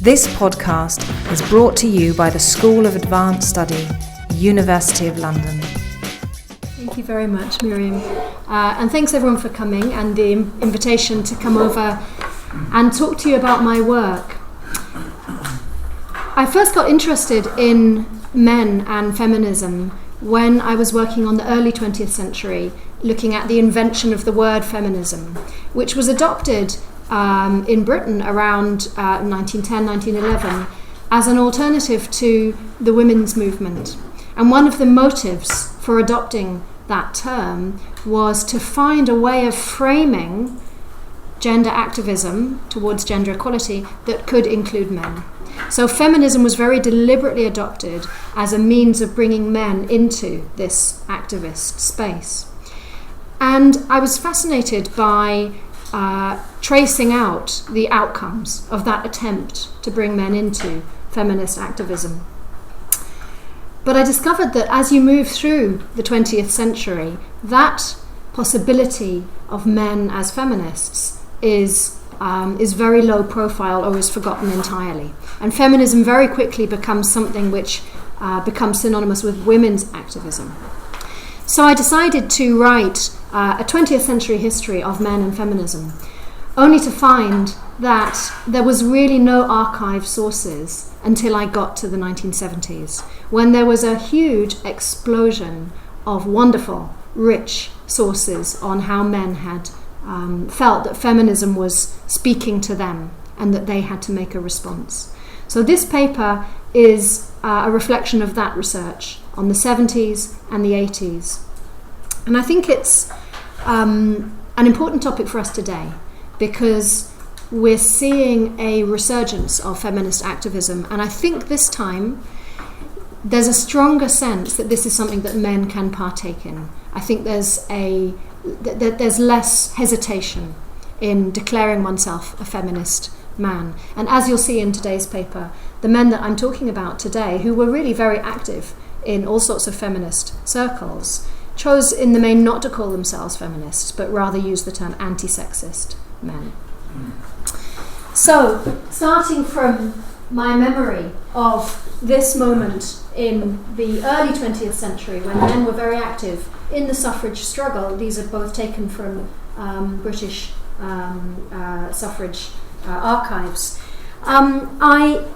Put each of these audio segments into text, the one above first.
This podcast is brought to you by the School of Advanced Study, University of London. Thank you very much, Miriam. And thanks everyone for coming and the invitation to come over and talk to you about my work. I first got interested in men and feminism when I was working on the early 20th century, looking at the invention of the word feminism, which was adopted in Britain around 1910, 1911 as an alternative to the women's movement. And one of the motives for adopting that term was to find a way of framing gender activism towards gender equality that could include men. So feminism was very deliberately adopted as a means of bringing men into this activist space. And I was fascinated by tracing out the outcomes of that attempt to bring men into feminist activism. But I discovered that as you move through the 20th century, that possibility of men as feminists is very low profile or is forgotten entirely. And feminism very quickly becomes something which becomes synonymous with women's activism. So I decided to write a 20th century history of men and feminism, only to find that there was really no archive sources until I got to the 1970s, when there was a huge explosion of wonderful, rich sources on how men had felt that feminism was speaking to them and that they had to make a response. So this paper is a reflection of that research on the 70s and the 80s. And I think it's an important topic for us today because we're seeing a resurgence of feminist activism, and I think this time there's a stronger sense that this is something that men can partake in. I think there's less hesitation in declaring oneself a feminist man. And as you'll see in today's paper, the men that I'm talking about today, who were really very active in all sorts of feminist circles, chose in the main not to call themselves feminists, but rather use the term anti-sexist men. So, starting from my memory of this moment in the early 20th century, when men were very active in the suffrage struggle, these are both taken from British suffrage archives, I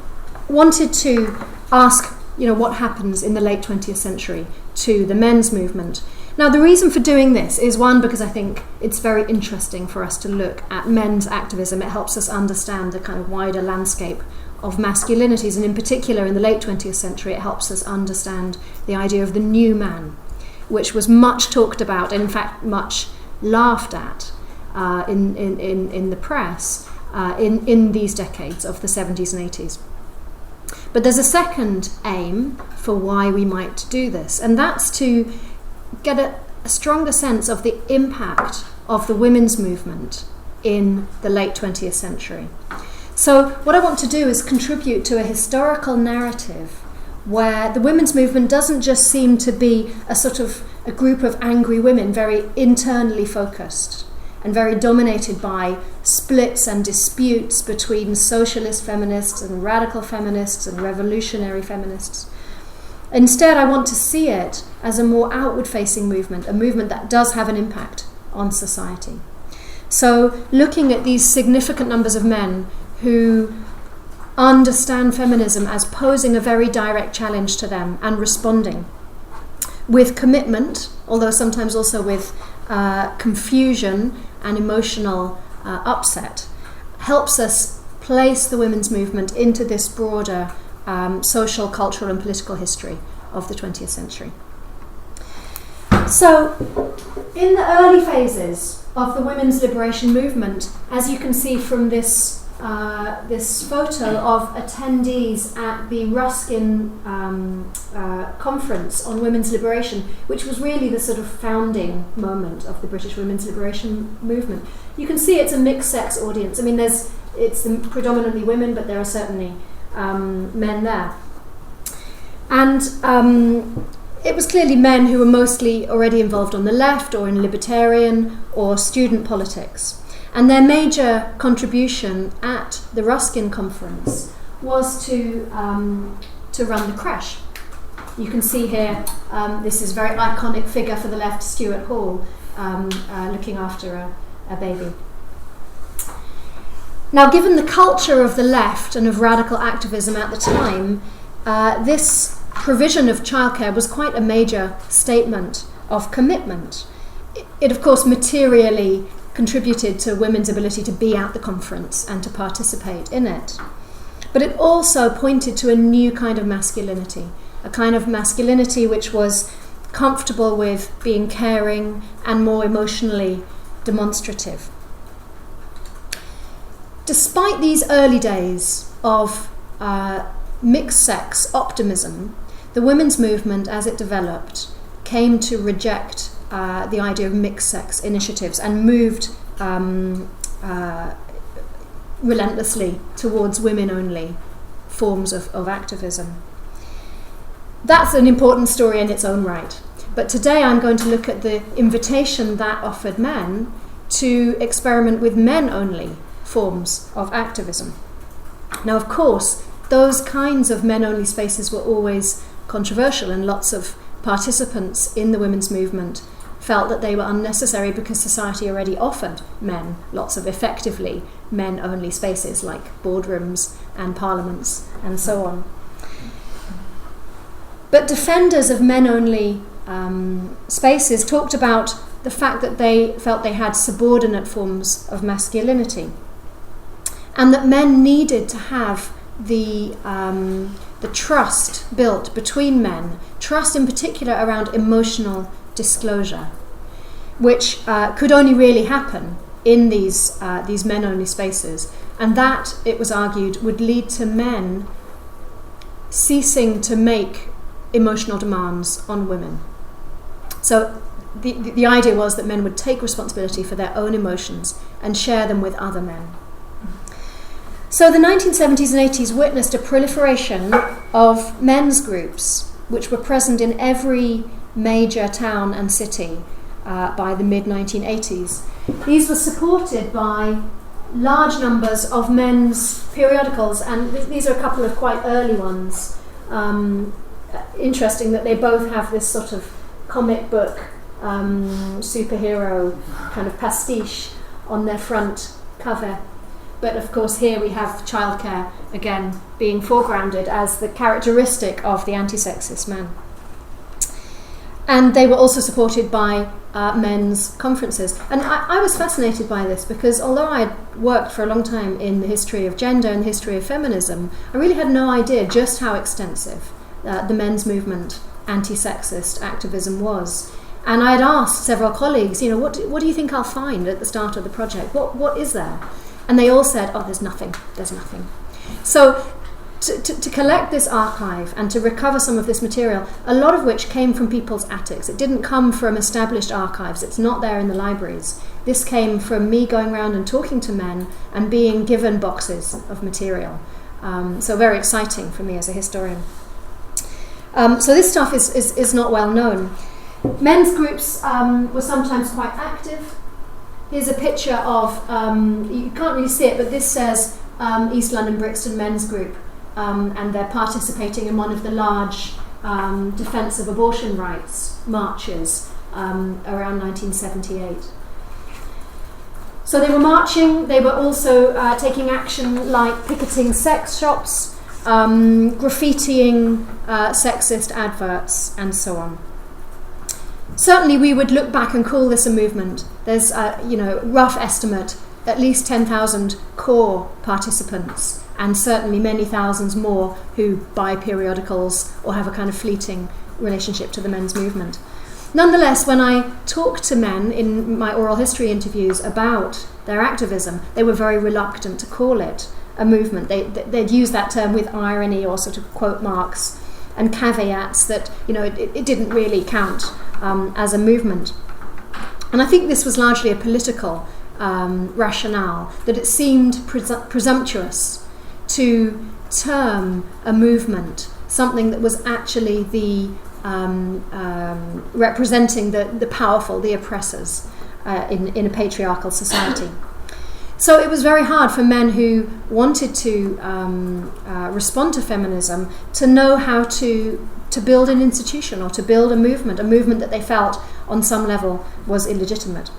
wanted to ask, what happens in the late 20th century to the men's movement. Now, the reason for doing this is, one, because I think it's very interesting for us to look at men's activism. It helps us understand the kind of wider landscape of masculinities, and in particular in the late 20th century it helps us understand the idea of the new man, which was much talked about and in fact much laughed at in the press in these decades of the 70s and 80s. But there's a second aim for why we might do this, and that's to get a stronger sense of the impact of the women's movement in the late 20th century. So what I want to do is contribute to a historical narrative where the women's movement doesn't just seem to be a group of angry women, very internally focused and very dominated by splits and disputes between socialist feminists and radical feminists and revolutionary feminists. Instead, I want to see it as a more outward-facing movement, a movement that does have an impact on society. So, looking at these significant numbers of men who understand feminism as posing a very direct challenge to them and responding with commitment, although sometimes also with confusion and emotional upset, helps us place the women's movement into this broader social, cultural and political history of the 20th century. So, in the early phases of the women's liberation movement, as you can see from this photo of attendees at the Ruskin conference on women's liberation, which was really the sort of founding moment of the British women's liberation movement, you can see it's a mixed-sex audience. I mean, it's predominantly women, but there are certainly men there. And it was clearly men who were mostly already involved on the left or in libertarian or student politics. And their major contribution at the Ruskin conference was to run the creche. You can see here, this is a very iconic figure for the left, Stuart Hall, looking after a baby. Now, given the culture of the left and of radical activism at the time, this provision of childcare was quite a major statement of commitment. It, of course, materially contributed to women's ability to be at the conference and to participate in it. But it also pointed to a new kind of masculinity, a kind of masculinity which was comfortable with being caring and more emotionally demonstrative. Despite these early days of mixed-sex optimism, the women's movement, as it developed, came to reject the idea of mixed-sex initiatives and moved relentlessly towards women-only forms of activism. That's an important story in its own right. But today I'm going to look at the invitation that offered men to experiment with men-only forms of activism. Now, of course, those kinds of men-only spaces were always controversial, and lots of participants in the women's movement felt that they were unnecessary because society already offered men lots of effectively men-only spaces like boardrooms and parliaments and so on. But defenders of men-only spaces talked about the fact that they felt they had subordinate forms of masculinity, and that men needed to have the trust built between men, trust in particular around emotional disclosure, which could only really happen in these men-only spaces, and that, it was argued, would lead to men ceasing to make emotional demands on women. So the idea was that men would take responsibility for their own emotions and share them with other men. So the 1970s and 80s witnessed a proliferation of men's groups which were present in every major town and city by the mid-1980s. These were supported by large numbers of men's periodicals, and these are a couple of quite early ones. Interesting that they both have this sort of comic book superhero kind of pastiche on their front cover. But of course here we have childcare again being foregrounded as the characteristic of the anti-sexist man. And they were also supported by men's conferences. And I was fascinated by this because although I had worked for a long time in the history of gender and the history of feminism, I really had no idea just how extensive the men's movement anti-sexist activism was. And I had asked several colleagues, what do you think I'll find at the start of the project? What is there? And they all said, there's nothing. So to collect this archive and to recover some of this material, a lot of which came from people's attics. It didn't come from established archives. It's not there in the libraries. This came from me going around and talking to men and being given boxes of material. So very exciting for me as a historian. So this stuff is not well known. Men's groups were sometimes quite active. Here's a picture of, you can't really see it, but this says East London Brixton Men's Group, and they're participating in one of the large defence of abortion rights marches around 1978. So they were marching, they were also taking action like picketing sex shops, graffitiing sexist adverts, and so on. Certainly we would look back and call this a movement. There's rough estimate, at least 10,000 core participants, and certainly many thousands more who buy periodicals or have a kind of fleeting relationship to the men's movement. Nonetheless, when I talked to men in my oral history interviews about their activism, they were very reluctant to call it a movement. They'd use that term with irony or sort of quote marks and caveats that it didn't really count as a movement. And I think this was largely a political rationale, that it seemed presumptuous to term a movement something that was actually the representing the powerful, the oppressors in a patriarchal society. So it was very hard for men who wanted to respond to feminism to know how to build an institution or to build a movement that they felt on some level was illegitimate.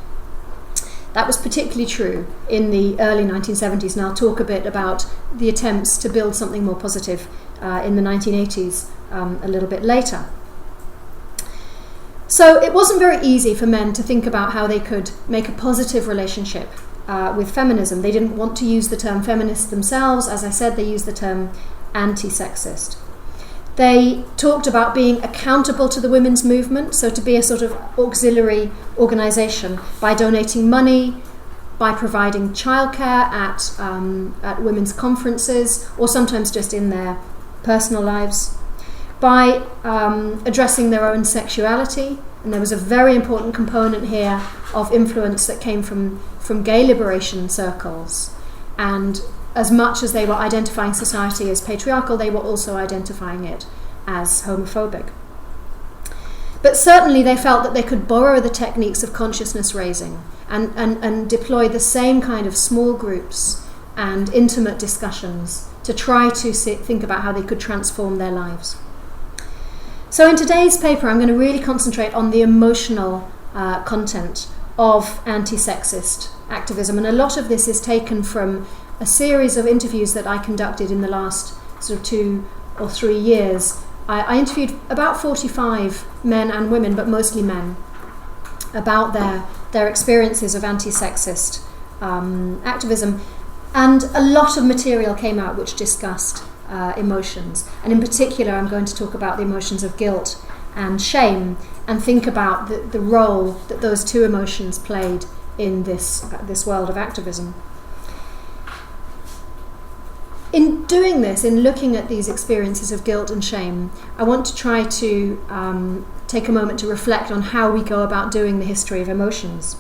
That was particularly true in the early 1970s, and I'll talk a bit about the attempts to build something more positive in the 1980s a little bit later. So it wasn't very easy for men to think about how they could make a positive relationship with feminism. They didn't want to use the term feminist themselves. As I said, they used the term anti-sexist. They talked about being accountable to the women's movement, so to be a sort of auxiliary organisation by donating money, by providing childcare at women's conferences, or sometimes just in their personal lives, by addressing their own sexuality. And there was a very important component here of influence that came from gay liberation circles. And as much as they were identifying society as patriarchal, they were also identifying it as homophobic. But certainly they felt that they could borrow the techniques of consciousness raising and deploy the same kind of small groups and intimate discussions to try to think about how they could transform their lives. So in today's paper, I'm going to really concentrate on the emotional content of anti-sexist activism, and a lot of this is taken from a series of interviews that I conducted in the last sort of 2 or 3 years. I interviewed about 45 men and women, but mostly men, about their experiences of anti-sexist activism, and a lot of material came out which discussed emotions. And in particular, I'm going to talk about the emotions of guilt and shame, and think about the role that those two emotions played in this world of activism. In doing this, in looking at these experiences of guilt and shame, I want to try to take a moment to reflect on how we go about doing the history of emotions,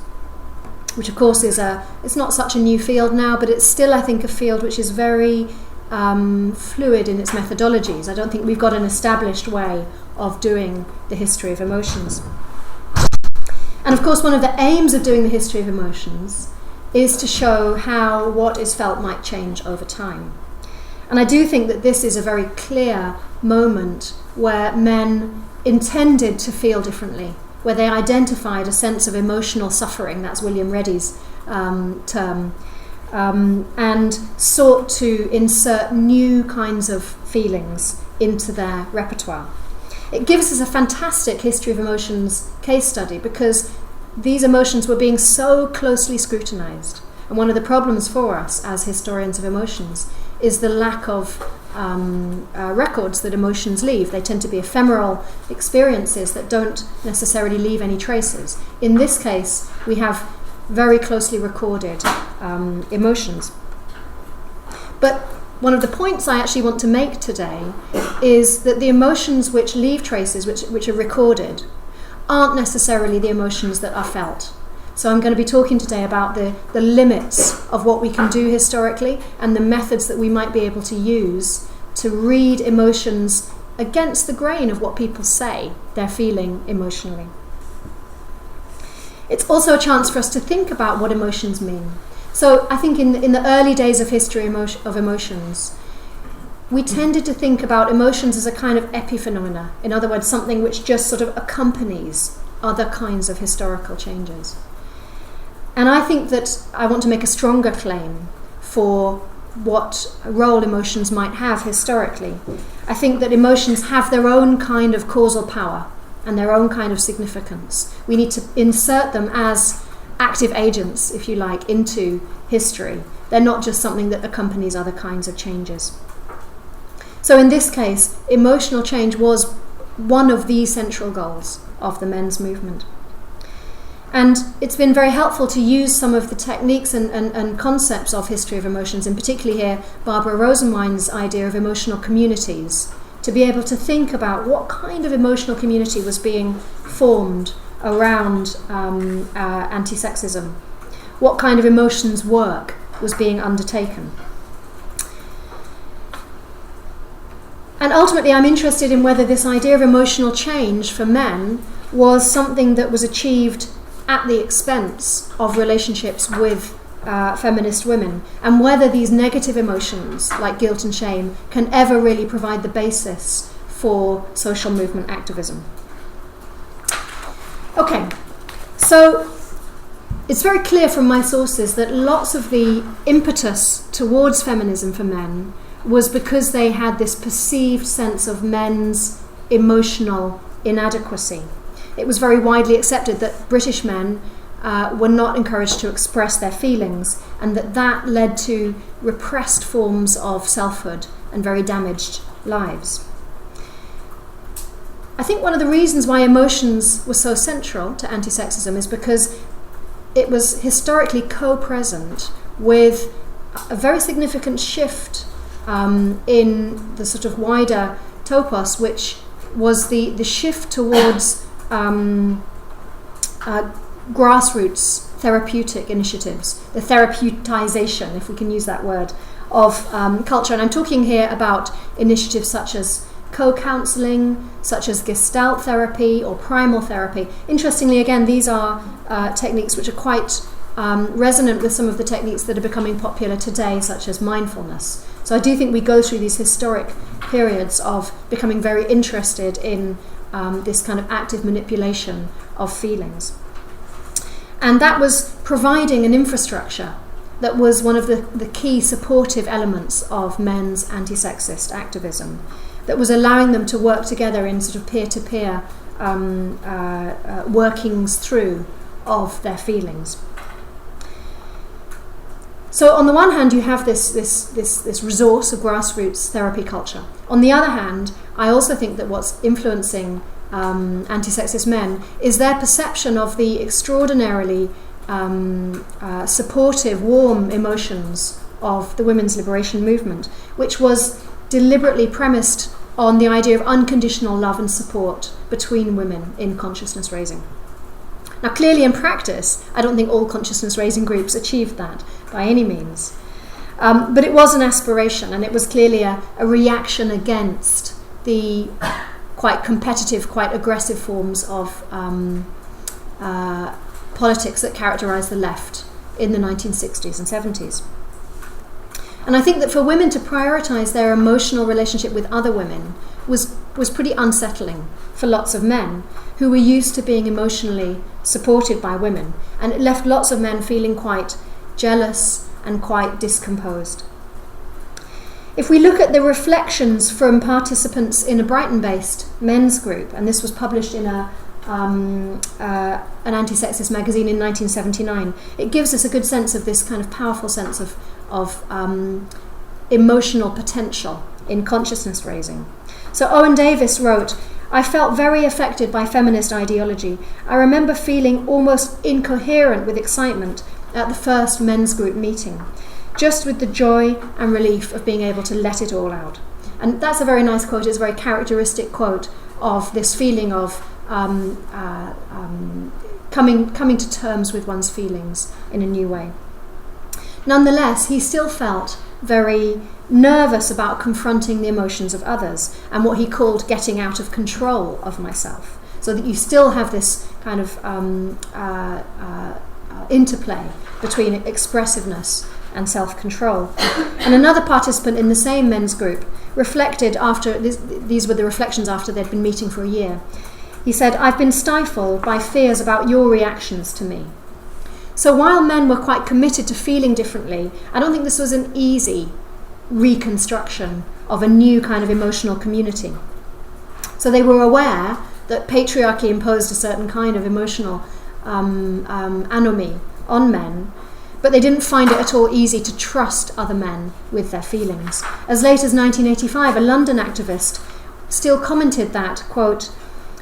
which of course it's not such a new field now, but it's still, I think, a field which is very fluid in its methodologies. I don't think we've got an established way of doing the history of emotions. And of course, one of the aims of doing the history of emotions is to show how what is felt might change over time. And I do think that this is a very clear moment where men intended to feel differently, where they identified a sense of emotional suffering, that's William Reddy's term, and sought to insert new kinds of feelings into their repertoire. It gives us a fantastic history of emotions case study because these emotions were being so closely scrutinized. And one of the problems for us as historians of emotions is the lack of records that emotions leave. They tend to be ephemeral experiences that don't necessarily leave any traces. In this case, we have very closely recorded emotions. But one of the points I actually want to make today is that the emotions which leave traces, which are recorded, aren't necessarily the emotions that are felt. So I'm going to be talking today about the limits of what we can do historically and the methods that we might be able to use to read emotions against the grain of what people say they're feeling emotionally. It's also a chance for us to think about what emotions mean. So I think in the early days of history of emotions, we tended to think about emotions as a kind of epiphenomena. In other words, something which just sort of accompanies other kinds of historical changes. And I think that I want to make a stronger claim for what role emotions might have historically. I think that emotions have their own kind of causal power and their own kind of significance. We need to insert them as active agents, if you like, into history. They're not just something that accompanies other kinds of changes. So in this case, emotional change was one of the central goals of the men's movement. And it's been very helpful to use some of the techniques and concepts of history of emotions, and particularly here Barbara Rosenwein's idea of emotional communities, to be able to think about what kind of emotional community was being formed around anti-sexism, what kind of emotions work was being undertaken. And ultimately I'm interested in whether this idea of emotional change for men was something that was achieved at the expense of relationships with feminist women, and whether these negative emotions like guilt and shame can ever really provide the basis for social movement activism. Okay, so it's very clear from my sources that lots of the impetus towards feminism for men was because they had this perceived sense of men's emotional inadequacy. It was very widely accepted that British men were not encouraged to express their feelings, and that led to repressed forms of selfhood and very damaged lives. I think one of the reasons why emotions were so central to anti-sexism is because it was historically co-present with a very significant shift in the sort of wider topos, which was the shift towards grassroots therapeutic initiatives, the therapeutization, if we can use that word, of culture. And I'm talking here about initiatives such as co-counselling, such as gestalt therapy or primal therapy. Interestingly, again, these are techniques which are quite resonant with some of the techniques that are becoming popular today, such as mindfulness. So I do think we go through these historic periods of becoming very interested in this kind of active manipulation of feelings. And that was providing an infrastructure that was one of the key supportive elements of men's anti-sexist activism, that was allowing them to work together in sort of peer-to-peer workings through of their feelings. So on the one hand, you have this resource of grassroots therapy culture. On the other hand, I also think that what's influencing anti-sexist men is their perception of the extraordinarily supportive, warm emotions of the women's liberation movement, which was deliberately premised on the idea of unconditional love and support between women in consciousness raising. Now, clearly in practice, I don't think all consciousness raising groups achieved that by any means. But it was an aspiration, and it was clearly a reaction against the quite competitive, quite aggressive forms of politics that characterised the left in the 1960s and 70s. And I think that for women to prioritise their emotional relationship with other women was pretty unsettling for lots of men who were used to being emotionally supported by women, and it left lots of men feeling quite jealous and quite discomposed. If we look at the reflections from participants in a Brighton-based men's group, and this was published in an anti-sexist magazine in 1979, it gives us a good sense of this kind of powerful sense of emotional potential in consciousness raising. So Owen Davis wrote, "I felt very affected by feminist ideology. I remember feeling almost incoherent with excitement at the first men's group meeting, just with the joy and relief of being able to let it all out." And that's a very nice quote. It's a very characteristic quote of this feeling of coming to terms with one's feelings in a new way. Nonetheless, he still felt very nervous about confronting the emotions of others and what he called getting out of control of myself. So that you still have this kind of interplay between expressiveness and self-control. And another participant in the same men's group reflected after, these were the reflections after they'd been meeting for a year. He said, "I've been stifled by fears about your reactions to me." So while men were quite committed to feeling differently, I don't think this was an easy reconstruction of a new kind of emotional community. So they were aware that patriarchy imposed a certain kind of emotional anomie on men, but they didn't find it at all easy to trust other men with their feelings. As late as 1985, a London activist still commented that, quote,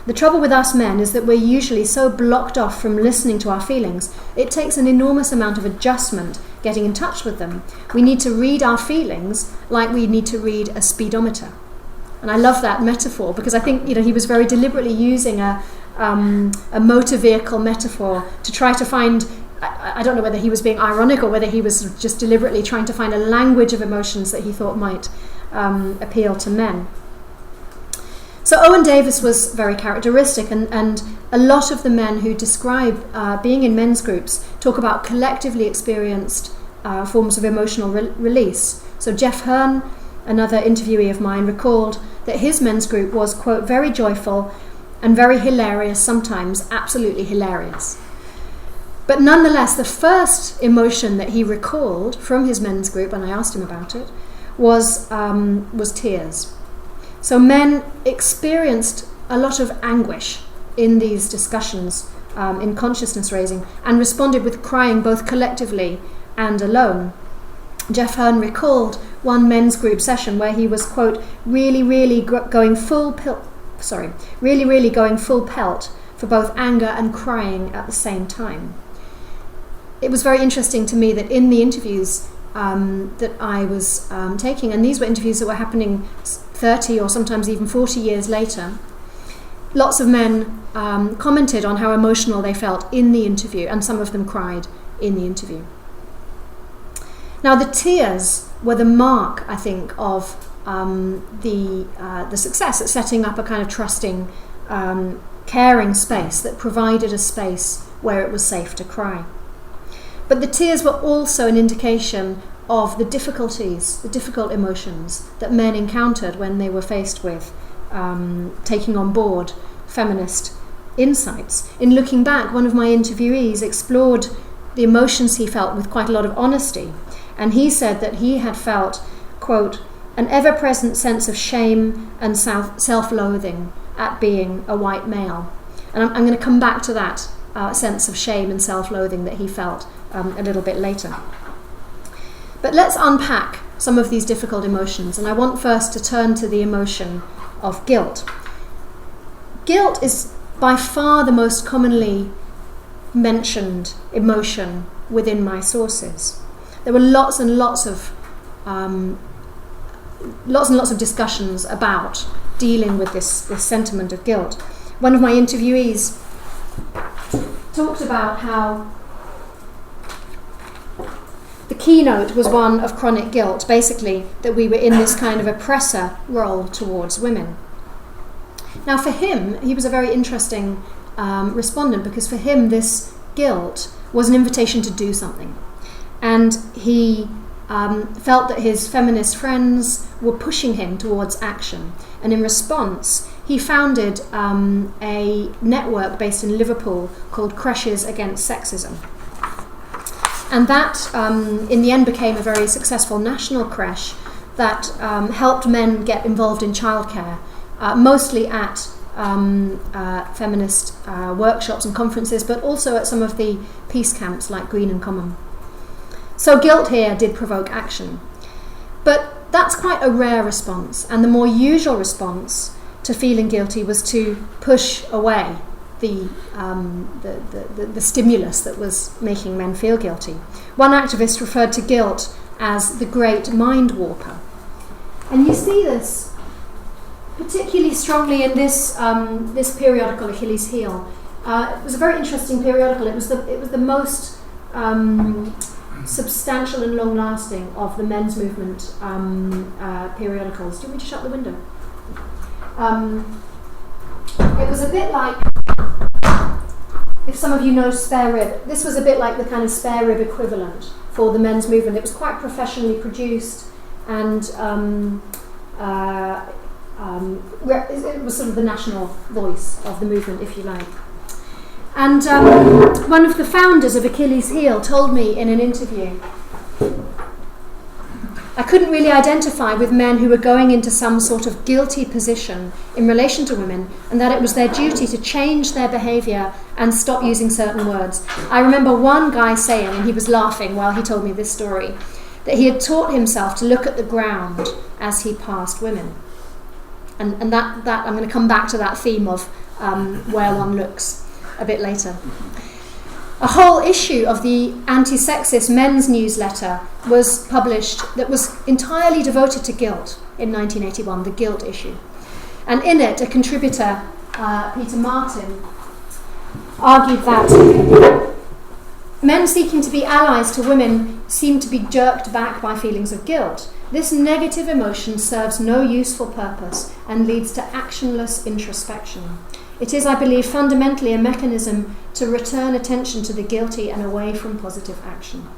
"The trouble with us men is that we're usually so blocked off from listening to our feelings, it takes an enormous amount of adjustment getting in touch with them. We need to read our feelings like we need to read a speedometer." And I love that metaphor because I think he was very deliberately using a motor vehicle metaphor to try to find, I don't know whether he was being ironic or whether he was just deliberately trying to find a language of emotions that he thought might appeal to men. So Owen Davis was very characteristic, and a lot of the men who describe being in men's groups talk about collectively experienced forms of emotional release. So Jeff Hearn, another interviewee of mine, recalled that his men's group was, quote, very joyful and very hilarious, sometimes absolutely hilarious. But nonetheless, the first emotion that he recalled from his men's group, and I asked him about it, was tears. So men experienced a lot of anguish in these discussions, in consciousness raising, and responded with crying both collectively and alone. Jeff Hearn recalled one men's group session where he was, quote, really going full pelt for both anger and crying at the same time. It was very interesting to me that in the interviews that I was taking, and these were interviews that were happening 30 or sometimes even 40 years later, lots of men commented on how emotional they felt in the interview, and some of them cried in the interview. Now, the tears were the mark, I think, of the success at setting up a kind of trusting, caring space that provided a space where it was safe to cry. But the tears were also an indication of the difficulties, the difficult emotions that men encountered when they were faced with taking on board feminist insights. In looking back, one of my interviewees explored the emotions he felt with quite a lot of honesty. And he said that he had felt, quote, an ever-present sense of shame and self-loathing at being a white male. And I'm going to come back to that sense of shame and self-loathing that he felt a little bit later. But let's unpack some of these difficult emotions. And I want first to turn to the emotion of guilt. Guilt is by far the most commonly mentioned emotion within my sources. There were lots and lots of discussions about dealing with this sentiment of guilt. One of my interviewees talked about how the keynote was one of chronic guilt, basically that we were in this kind of oppressor role towards women. Now for him, he was a very interesting respondent, because for him this guilt was an invitation to do something. And he felt that his feminist friends were pushing him towards action. And in response, he founded a network based in Liverpool called Creches Against Sexism. And that, in the end, became a very successful national creche that helped men get involved in childcare, mostly at feminist workshops and conferences, but also at some of the peace camps like Green and Common. So guilt here did provoke action. But that's quite a rare response, and the more usual response to feeling guilty was to push away the stimulus that was making men feel guilty. One activist referred to guilt as the great mind warper. And you see this particularly strongly in this periodical, Achilles' Heel. It was a very interesting periodical. It was the most substantial and long-lasting of the men's movement periodicals. Do you want me to shut the window? It was a bit like, if some of you know Spare Rib, this was a bit like the kind of Spare Rib equivalent for the men's movement. It was quite professionally produced, and it was sort of the national voice of the movement, if you like. And one of the founders of Achilles' Heel told me in an interview, I couldn't really identify with men who were going into some sort of guilty position in relation to women, and that it was their duty to change their behaviour and stop using certain words. I remember one guy saying, and he was laughing while he told me this story, that he had taught himself to look at the ground as he passed women. And that I'm going to come back to that theme of where one looks a bit later. A whole issue of the anti-sexist men's newsletter was published that was entirely devoted to guilt in 1981, the guilt issue. And in it, a contributor, Peter Martin, argued that Men seeking to be allies to women seem to be jerked back by feelings of guilt. This negative emotion serves no useful purpose and leads to actionless introspection. It is, I believe, fundamentally a mechanism to return attention to the guilty and away from positive action.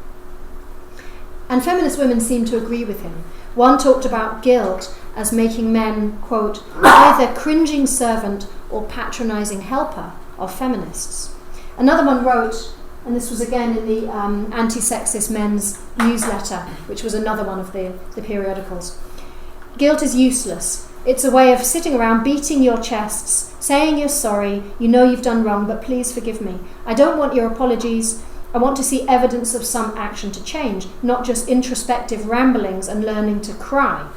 And feminist women seem to agree with him. One talked about guilt as making men, quote, either cringing servant or patronising helper of feminists. Another one wrote, and this was again in the anti-sexist men's newsletter, which was another one of the periodicals. Guilt is useless. It's a way of sitting around beating your chests, saying you're sorry, you know you've done wrong, but please forgive me. I don't want your apologies. I want to see evidence of some action to change, not just introspective ramblings and learning to cry.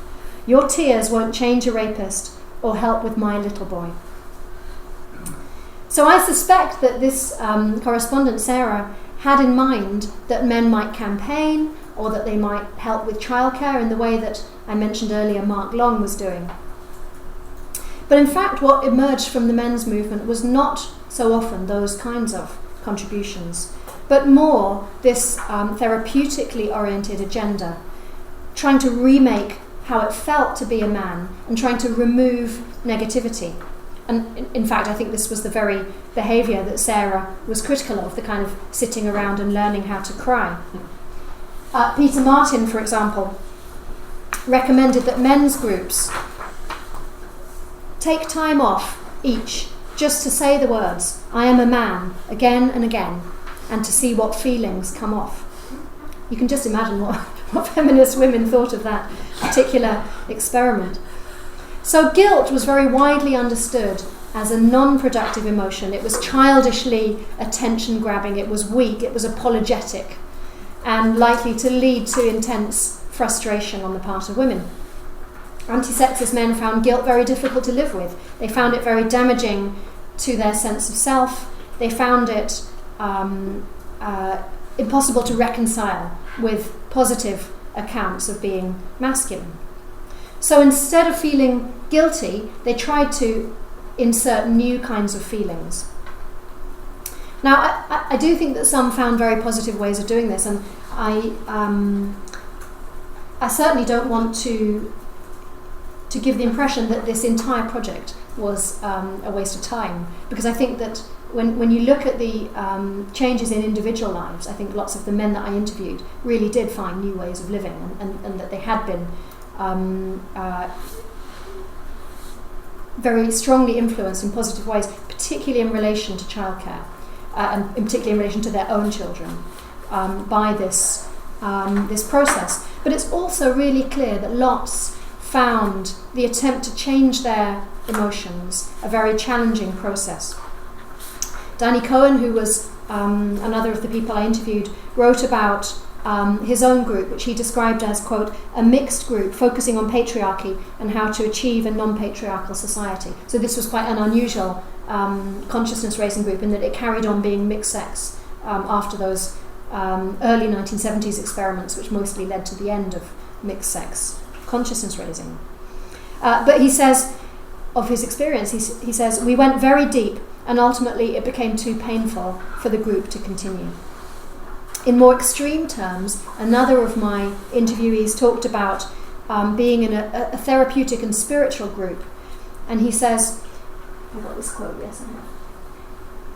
Your tears won't change a rapist or help with my little boy. So I suspect that this correspondent, Sarah, had in mind that men might campaign or that they might help with childcare in the way that I mentioned earlier Mark Long was doing. But in fact, what emerged from the men's movement was not so often those kinds of contributions, but more this therapeutically oriented agenda, trying to remake how it felt to be a man and trying to remove negativity. And in fact, I think this was the very behaviour that Sarah was critical of, the kind of sitting around and learning how to cry. Peter Martin, for example, recommended that men's groups take time off each just to say the words, I am a man, again and again, and to see what feelings come off. You can just imagine what feminist women thought of that particular experiment. So guilt was very widely understood as a non-productive emotion. It was childishly attention-grabbing, it was weak, it was apologetic, and likely to lead to intense frustration on the part of women. Anti-sexist men found guilt very difficult to live with. They found it very damaging to their sense of self. They found it impossible to reconcile with positive accounts of being masculine. So instead of feeling guilty, they tried to insert new kinds of feelings. Now, I do think that some found very positive ways of doing this, and I certainly don't want to give the impression that this entire project was a waste of time, because I think that when you look at the changes in individual lives, I think lots of the men that I interviewed really did find new ways of living, and that they had been very strongly influenced in positive ways, particularly in relation to childcare, and particularly in relation to their own children, by this process. But it's also really clear that lots found the attempt to change their emotions a very challenging process. Danny Cohen, who was another of the people I interviewed, wrote about his own group, which he described as, quote, a mixed group focusing on patriarchy and how to achieve a non-patriarchal society. So this was quite an unusual consciousness raising group in that it carried on being mixed sex after those early 1970s experiments, which mostly led to the end of mixed sex consciousness raising. But he says, of his experience, he says, we went very deep and ultimately it became too painful for the group to continue. In more extreme terms, another of my interviewees talked about being in a therapeutic and spiritual group. And he says, I've got this quote, yes, I have.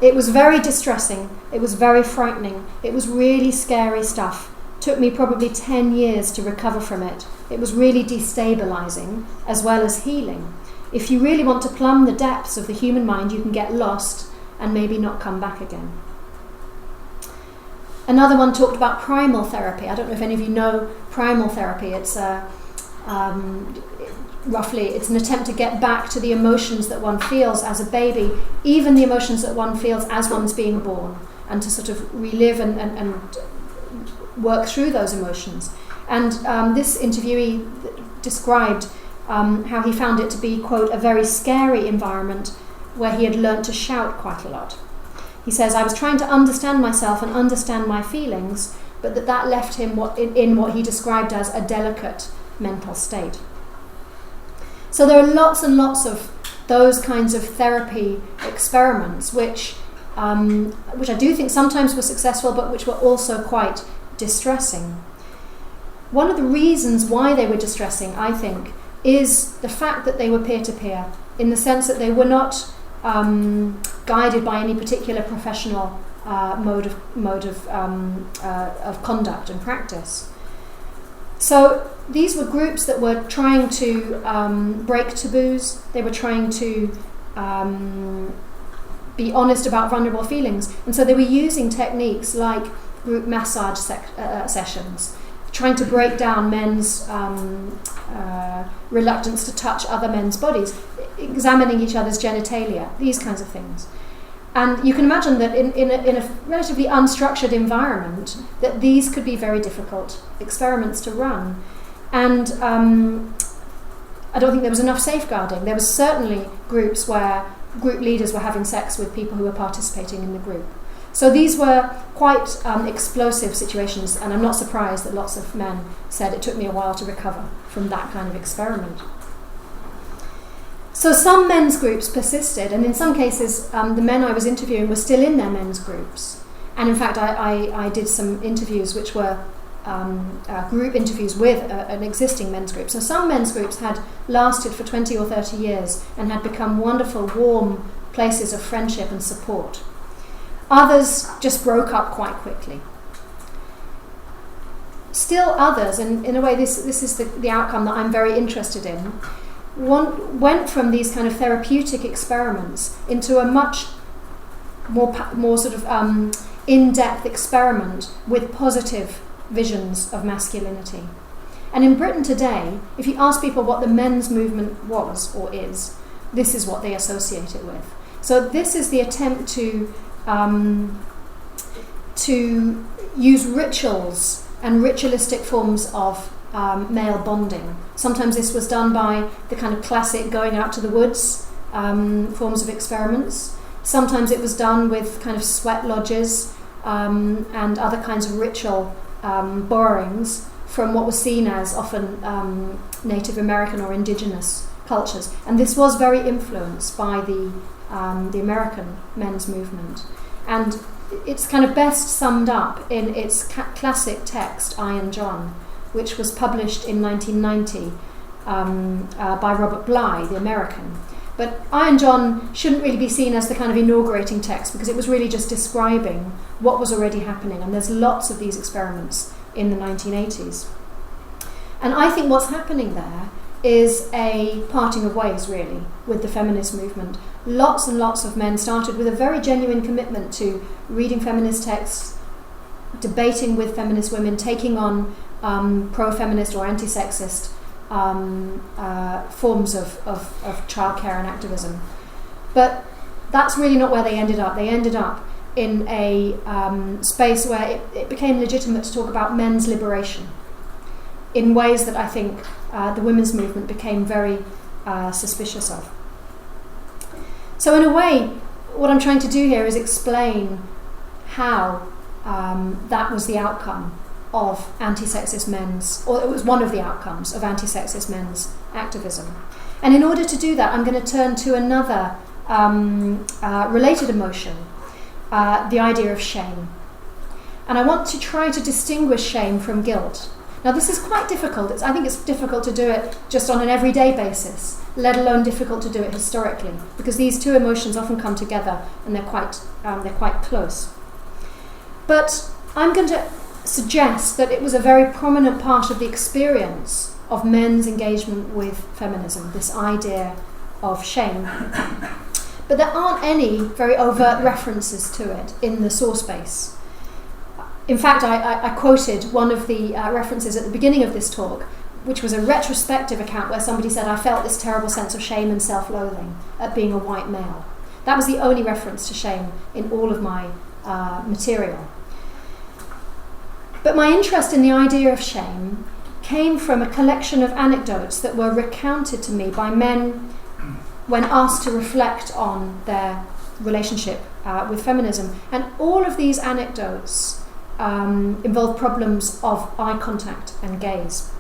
It was very distressing, it was very frightening, it was really scary stuff. Took me probably 10 years to recover from it. It was really destabilizing as well as healing. If you really want to plumb the depths of the human mind, you can get lost and maybe not come back again. Another one talked about primal therapy. I don't know if any of you know primal therapy. It's roughly, it's an attempt to get back to the emotions that one feels as a baby, even the emotions that one feels as one's being born, and to sort of relive and work through those emotions. And this interviewee described how he found it to be, quote, a very scary environment where he had learnt to shout quite a lot. He says, I was trying to understand myself and understand my feelings, but that left him in what he described as a delicate mental state. So there are lots and lots of those kinds of therapy experiments which which I do think sometimes were successful, but which were also quite distressing. One of the reasons why they were distressing, I think, is the fact that they were peer-to-peer, in the sense that they were not guided by any particular professional mode of conduct and practice. So these were groups that were trying to break taboos. They were trying to be honest about vulnerable feelings, and so they were using techniques like group massage sessions, trying to break down men's reluctance to touch other men's bodies, examining each other's genitalia, these kinds of things. And you can imagine that in a relatively unstructured environment, that these could be very difficult experiments to run. And I don't think there was enough safeguarding. There was certainly groups where group leaders were having sex with people who were participating in the group. So these were quite explosive situations, and I'm not surprised that lots of men said it took me a while to recover from that kind of experiment. So some men's groups persisted, and in some cases the men I was interviewing were still in their men's groups. And in fact I did some interviews which were group interviews with an existing men's group. So some men's groups had lasted for 20 or 30 years and had become wonderful, warm places of friendship and support. Others just broke up quite quickly. Still others, and in a way this is the outcome that I'm very interested in, went from these kind of therapeutic experiments into a much more sort of in-depth experiment with positive visions of masculinity. And in Britain today, if you ask people what the men's movement was or is, this is what they associate it with. So this is the attempt to use rituals and ritualistic forms of male bonding. Sometimes this was done by the kind of classic going out to the woods forms of experiments. Sometimes it was done with kind of sweat lodges and other kinds of ritual borrowings from what was seen as often Native American or indigenous cultures. And this was very influenced by the American men's movement. And it's kind of best summed up in its classic text, I and John, which was published in 1990 by Robert Bly, the American. But I and John shouldn't really be seen as the kind of inaugurating text, because it was really just describing what was already happening. And there's lots of these experiments in the 1980s. And I think what's happening there is a parting of ways, really, with the feminist movement. Lots and lots of men started with a very genuine commitment to reading feminist texts, debating with feminist women, taking on pro-feminist or anti-sexist forms of childcare and activism. But that's really not where they ended up. They ended up in a space where it became legitimate to talk about men's liberation in ways that I think the women's movement became very suspicious of. So in a way, what I'm trying to do here is explain how that was the outcome of anti-sexist men's, or it was one of the outcomes of anti-sexist men's activism. And in order to do that, I'm going to turn to another related emotion, the idea of shame. And I want to try to distinguish shame from guilt. Now this is quite difficult. I think it's difficult to do it just on an everyday basis, let alone difficult to do it historically, because these two emotions often come together and they're quite close. But I'm going to suggest that it was a very prominent part of the experience of men's engagement with feminism, this idea of shame. But there aren't any very overt references to it in the source base. In fact, I quoted one of the references at the beginning of this talk, which was a retrospective account where somebody said, I felt this terrible sense of shame and self-loathing at being a white male. That was the only reference to shame in all of my material. But my interest in the idea of shame came from a collection of anecdotes that were recounted to me by men when asked to reflect on their relationship with feminism. And all of these anecdotes involve problems of eye contact and gaze.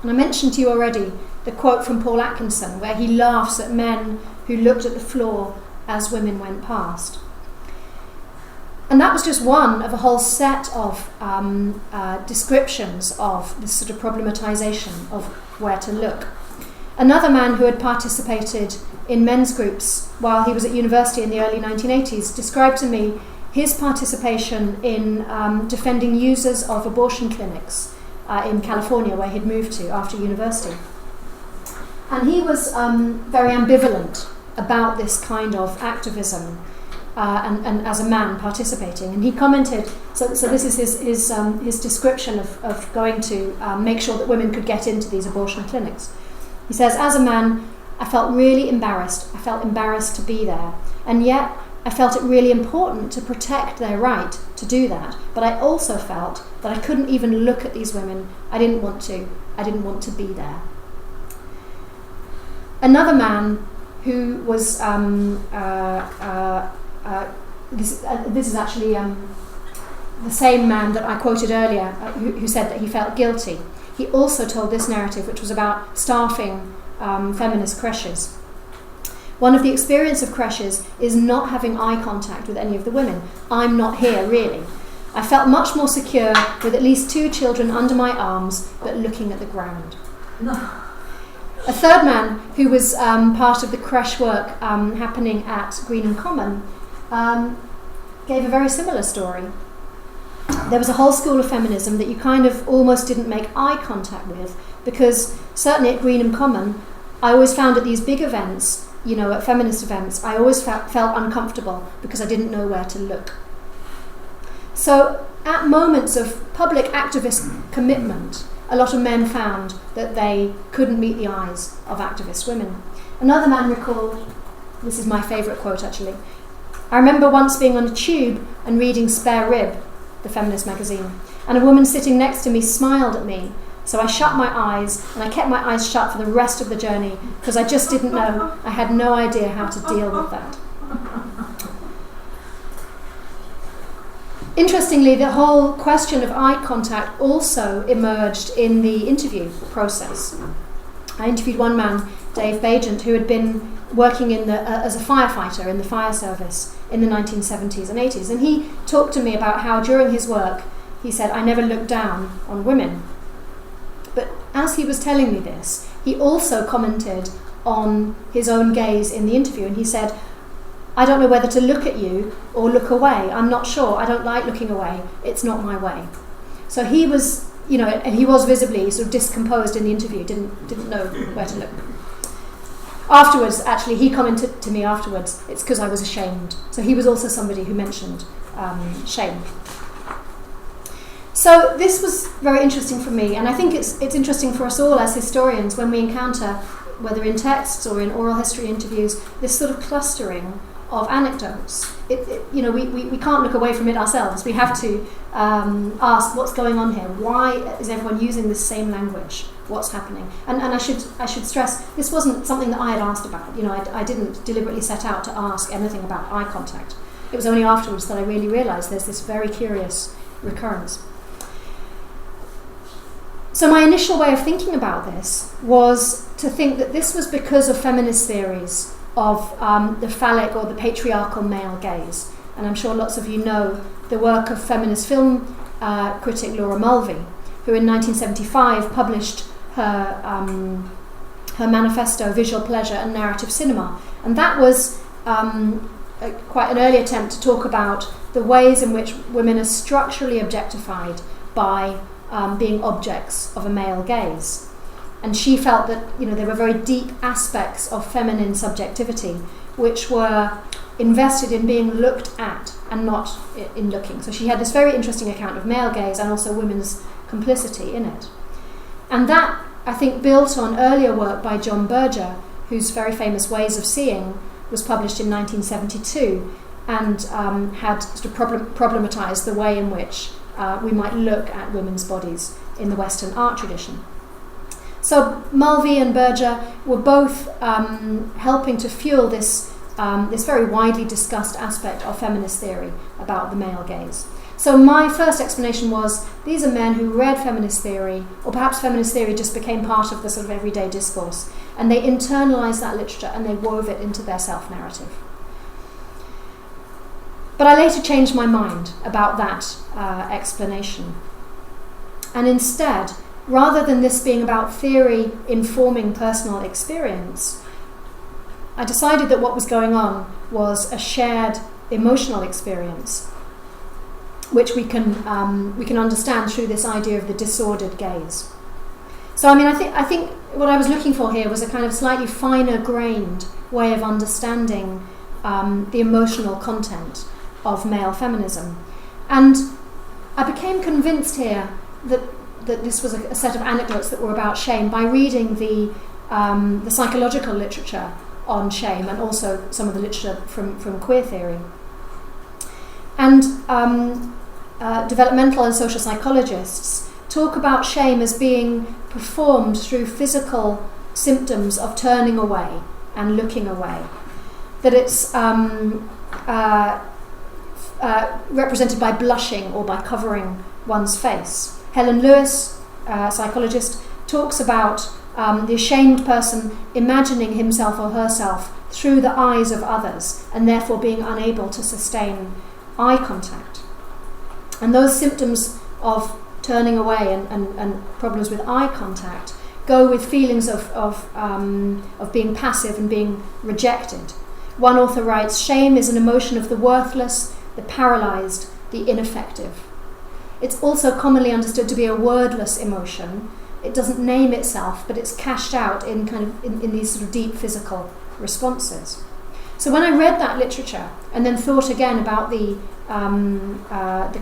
And I mentioned to you already the quote from Paul Atkinson, where he laughs at men who looked at the floor as women went past. And that was just one of a whole set of descriptions of this sort of problematization of where to look. Another man who had participated in men's groups while he was at university in the early 1980s described to me his participation in defending users of abortion clinics in California, where he'd moved to after university. And he was very ambivalent about this kind of activism and as a man participating. And he commented, so this is his description of going to make sure that women could get into these abortion clinics. He says, as a man, I felt really embarrassed. I felt embarrassed to be there. And yet, I felt it really important to protect their right to do that. But I also felt that I couldn't even look at these women. I didn't want to. I didn't want to be there. Another man who was, this is actually the same man that I quoted earlier, who said that he felt guilty. He also told this narrative, which was about staffing feminist creches. One of the experience of creches is not having eye contact with any of the women. I'm not here, really. I felt much more secure with at least 2 children under my arms, but looking at the ground. No. A third man, who was part of the creche work happening at Greenham Common, gave a very similar story. There was a whole school of feminism that you kind of almost didn't make eye contact with, because certainly at Greenham Common, I always found at these big events, at feminist events, I always felt uncomfortable because I didn't know where to look. So at moments of public activist commitment, a lot of men found that they couldn't meet the eyes of activist women. Another man recalled, this is my favourite quote actually, I remember once being on a tube and reading Spare Rib, the feminist magazine, and a woman sitting next to me smiled at me. So I shut my eyes, and I kept my eyes shut for the rest of the journey because I just didn't know, I had no idea how to deal with that. Interestingly, the whole question of eye contact also emerged in the interview process. I interviewed one man, Dave Bagent, who had been working as a firefighter in the fire service in the 1970s and 80s, and he talked to me about how during his work, he said, I never looked down on women. But as he was telling me this, he also commented on his own gaze in the interview, and he said, I don't know whether to look at you or look away. I'm not sure. I don't like looking away. It's not my way. So he was, and he was visibly sort of discomposed in the interview, didn't know where to look. Afterwards, actually, he commented to me afterwards, it's because I was ashamed. So he was also somebody who mentioned shame. So this was very interesting for me, and I think it's interesting for us all as historians when we encounter, whether in texts or in oral history interviews, this sort of clustering of anecdotes. We can't look away from it ourselves. We have to ask what's going on here. Why is everyone using the same language? What's happening? And I should stress, this wasn't something that I had asked about. I didn't deliberately set out to ask anything about eye contact. It was only afterwards that I really realised there's this very curious recurrence. So my initial way of thinking about this was to think that this was because of feminist theories of the phallic or the patriarchal male gaze. And I'm sure lots of you know the work of feminist film critic Laura Mulvey, who in 1975 published her manifesto, Visual Pleasure and Narrative Cinema. And that was quite an early attempt to talk about the ways in which women are structurally objectified by being objects of a male gaze. And she felt that there were very deep aspects of feminine subjectivity which were invested in being looked at and not in looking. So she had this very interesting account of male gaze and also women's complicity in it. And that, I think, built on earlier work by John Berger, whose very famous Ways of Seeing was published in 1972 and had sort of problematized the way in which we might look at women's bodies in the Western art tradition. So Mulvey and Berger were both helping to fuel this very widely discussed aspect of feminist theory about the male gaze. So my first explanation was, these are men who read feminist theory, or perhaps feminist theory just became part of the sort of everyday discourse, and they internalized that literature and they wove it into their self-narrative. But I later changed my mind about that explanation. And instead, rather than this being about theory informing personal experience, I decided that what was going on was a shared emotional experience, which we can understand through this idea of the disordered gaze. So I think what I was looking for here was a kind of slightly finer grained way of understanding the emotional content of male feminism, and I became convinced here that this was a set of anecdotes that were about shame by reading the psychological literature on shame, and also some of the literature from queer theory. And developmental and social psychologists talk about shame as being performed through physical symptoms of turning away and looking away. That it's represented by blushing or by covering one's face. Helen Lewis, psychologist, talks about the ashamed person imagining himself or herself through the eyes of others and therefore being unable to sustain eye contact. And those symptoms of turning away and problems with eye contact go with feelings of being passive and being rejected. One author writes, "Shame is an emotion of the worthless, the paralysed, the ineffective." It's also commonly understood to be a wordless emotion. It doesn't name itself, but it's cashed out in these sort of deep physical responses. So when I read that literature and then thought again about the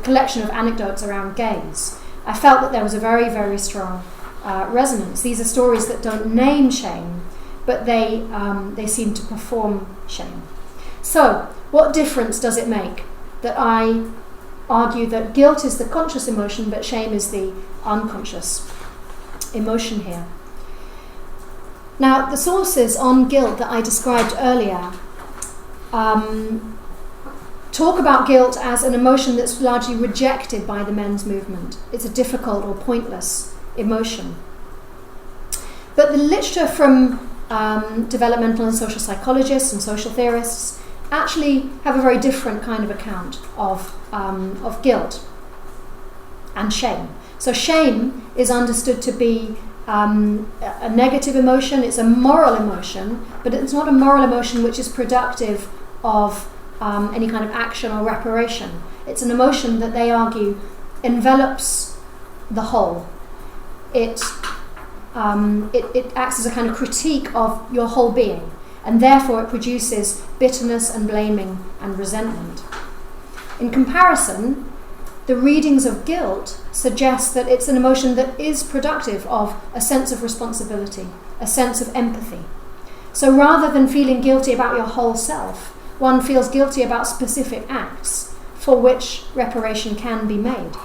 collection of anecdotes around gaze, I felt that there was a very, very strong resonance. These are stories that don't name shame, but they seem to perform shame. So, what difference does it make that I argue that guilt is the conscious emotion, but shame is the unconscious emotion here? Now, the sources on guilt that I described earlier talk about guilt as an emotion that's largely rejected by the men's movement. It's a difficult or pointless emotion. But the literature from developmental and social psychologists and social theorists actually have a very different kind of account of guilt and shame. So shame is understood to be a negative emotion. It's a moral emotion, but it's not a moral emotion which is productive of any kind of action or reparation. It's an emotion that they argue envelops the whole. It acts as a kind of critique of your whole being, and therefore it produces bitterness and blaming and resentment. In comparison, the readings of guilt suggest that it's an emotion that is productive of a sense of responsibility, a sense of empathy. So rather than feeling guilty about your whole self, one feels guilty about specific acts for which reparation can be made.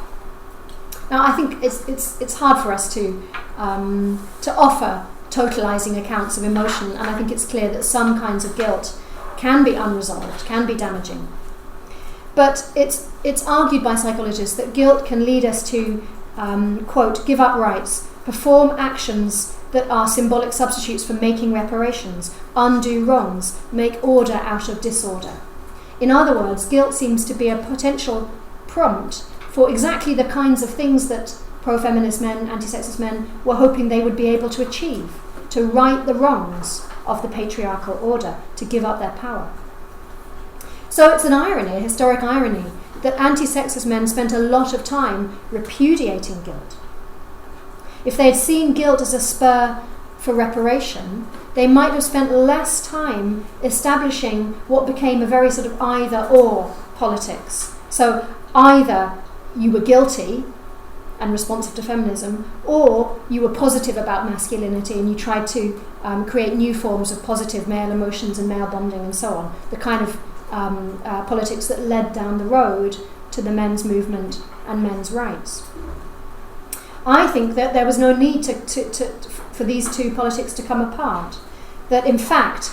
Now, I think it's hard for us to offer totalizing accounts of emotion, and I think it's clear that some kinds of guilt can be unresolved, can be damaging. But it's argued by psychologists that guilt can lead us to, quote, give up rights, perform actions that are symbolic substitutes for making reparations, undo wrongs, make order out of disorder. In other words, guilt seems to be a potential prompt for exactly the kinds of things that pro-feminist men, anti-sexist men were hoping they would be able to achieve, to right the wrongs of the patriarchal order, to give up their power. So it's an irony, a historic irony, that anti-sexist men spent a lot of time repudiating guilt. If they had seen guilt as a spur for reparation, they might have spent less time establishing what became a very sort of either-or politics. So either you were guilty and responsive to feminism, or you were positive about masculinity and you tried to create new forms of positive male emotions and male bonding and so on, the kind of politics that led down the road to the men's movement and men's rights. I think that there was no need for these two politics to come apart. That in fact,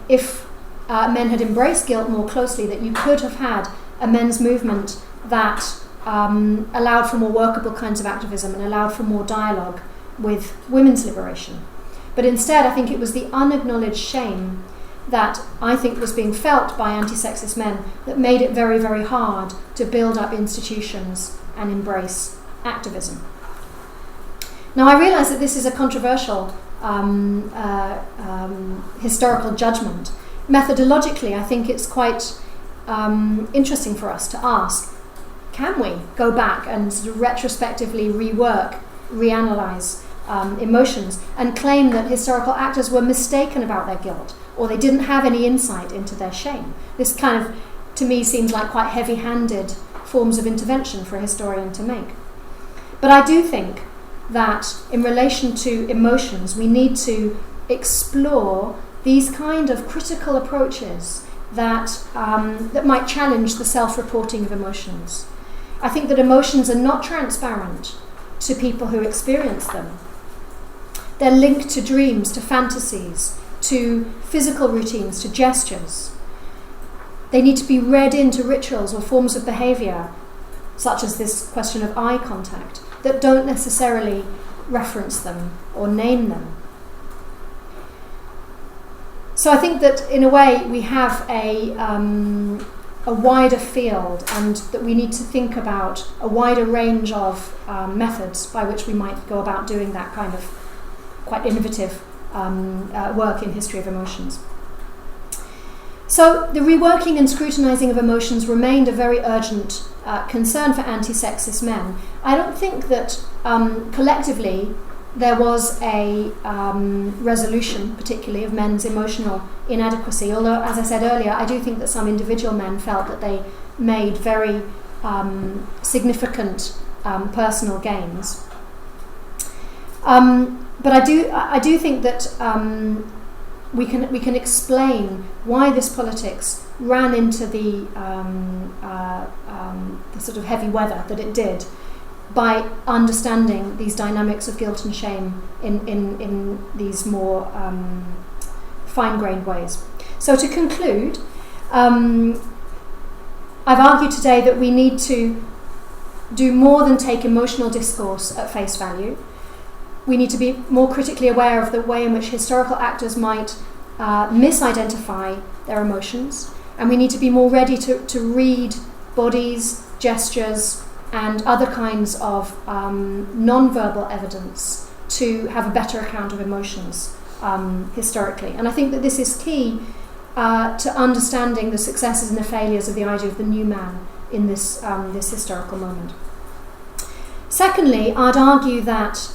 if men had embraced guilt more closely, that you could have had a men's movement that allowed for more workable kinds of activism and allowed for more dialogue with women's liberation. But instead, I think it was the unacknowledged shame that I think was being felt by anti-sexist men that made it very, very hard to build up institutions and embrace activism. Now, I realise that this is a controversial historical judgment. Methodologically, I think it's quite interesting for us to ask, can we go back and sort of retrospectively rework, reanalyse emotions and claim that historical actors were mistaken about their guilt, or they didn't have any insight into their shame? This kind of, to me, seems like quite heavy-handed forms of intervention for a historian to make. But I do think that in relation to emotions, we need to explore these kind of critical approaches that might challenge the self-reporting of emotions. I think that emotions are not transparent to people who experience them. They're linked to dreams, to fantasies, to physical routines, to gestures. They need to be read into rituals or forms of behaviour, such as this question of eye contact, that don't necessarily reference them or name them. So I think that in a way we have a wider field, and that we need to think about a wider range of methods by which we might go about doing that kind of quite innovative work in history of emotions. So the reworking and scrutinising of emotions remained a very urgent concern for anti-sexist men. I don't think that collectively there was a resolution, particularly of men's emotional inadequacy, although, as I said earlier, I do think that some individual men felt that they made very significant personal gains. But I do think that we can explain why this politics ran into the sort of heavy weather that it did by understanding these dynamics of guilt and shame in these more fine-grained ways. So to conclude, I've argued today that we need to do more than take emotional discourse at face value. We need to be more critically aware of the way in which historical actors might misidentify their emotions, and we need to be more ready to read bodies, gestures, and other kinds of non-verbal evidence to have a better account of emotions historically. And I think that this is key to understanding the successes and the failures of the idea of the new man in this historical moment. Secondly, I'd argue that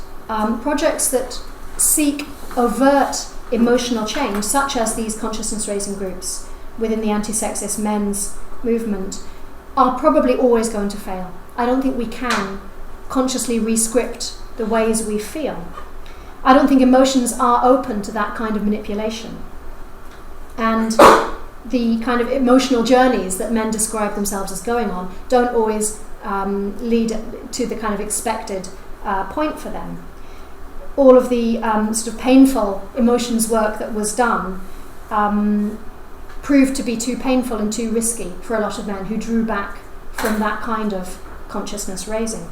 projects that seek overt emotional change, such as these consciousness-raising groups within the anti-sexist men's movement, are probably always going to fail. I don't think we can consciously rescript the ways we feel. I don't think emotions are open to that kind of manipulation. And the kind of emotional journeys that men describe themselves as going on don't always lead to the kind of expected point for them. All of the sort of painful emotions work that was done proved to be too painful and too risky for a lot of men who drew back from that kind of consciousness raising.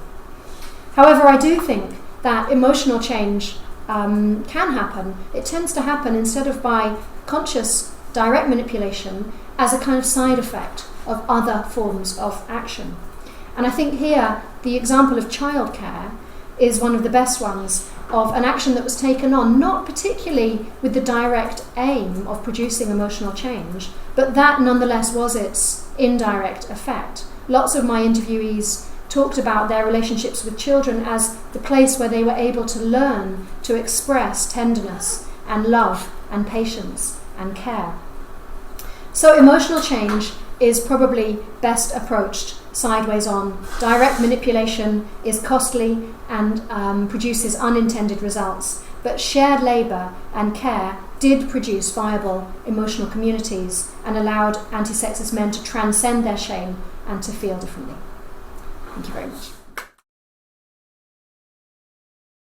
However, I do think that emotional change can happen. It tends to happen instead of by conscious direct manipulation as a kind of side effect of other forms of action. And I think here the example of childcare is one of the best ones of an action that was taken on not particularly with the direct aim of producing emotional change, but that nonetheless was its indirect effect. Lots of my interviewees talked about their relationships with children as the place where they were able to learn to express tenderness and love and patience and care. So emotional change is probably best approached sideways on. Direct manipulation is costly and produces unintended results, but shared labour and care did produce viable emotional communities and allowed anti-sexist men to transcend their shame and to feel differently. Thank you very much.